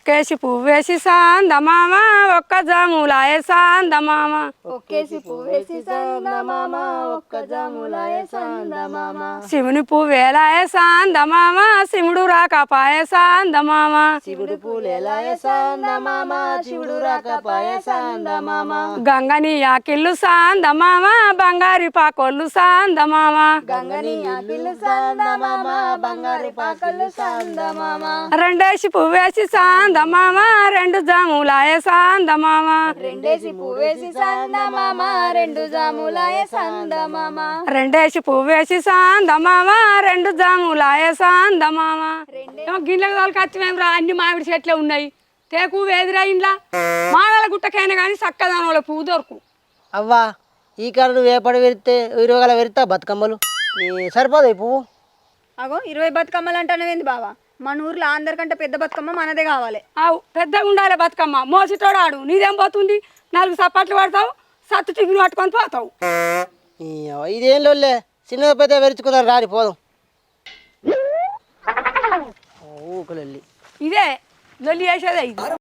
ఒక్కేసి పువ్వేసి సాందమామ ఒక్క జాములాయ సాందమామ ఒక్కేసి పువ్వేసి సందమామ ఒక్క జాములాయ సందమామ శివుని పువ్వేలాయ సాందమామ శివుడు రాకపాయ సాందమామ శివుడు పూలేలాయ సందమామ శివుడు రాకపాయ సందమామ గంగని యాకిళ్ళు సాందమామ బంగారి పాకొల్లు సాందమామ గంగని ఆకిళ్ళు సందమామ బంగారు పాకలు సందమామ రెండేసి పువ్వేసి సాందమామ రెండు జాములాయ సాందమామ రెండేసి పువ్వేసి సందమామ రెండు జాములాయ సందమామ రెండేసి పువ్వేసి సాందమామ రెండు జాములాయ సాందమామ గిన్నెల కచ్చిమేం రా అన్ని మామిడి చెట్లే ఉన్నాయి తేకు వేదిరా ఇండ్లా మాడల గుట్టకైనా కానీ చక్కదాని పువ్వు దొరుకు అవ్వా ఈ కాడ నువ్వు ఏపడి వెరితే ఇరుగల వెరితా బతుకమ్మలు సరిపోదు ఈ పువ్వు అగో 20 బతుకమ్మలు అంటానేంది బావా మన ఊర్లో అందరికంటే పెద్ద బతుకమ్మ మనదే కావాలి అవు పెద్దగా ఉండాలి బతుకమ్మ మోసితోడు ఆడు నీదేం పోతుంది 4 చప్పట్లు పడతావు సత్తు టిఫిన్ పట్టుకొని పోతావు ఇదేం లోల్లే చిన్న పెద్ద వెరుచుకున్నారు రాని పోదాం ఊకలెళ్ళి ఇదే లొల్లి చేసేదే ఇది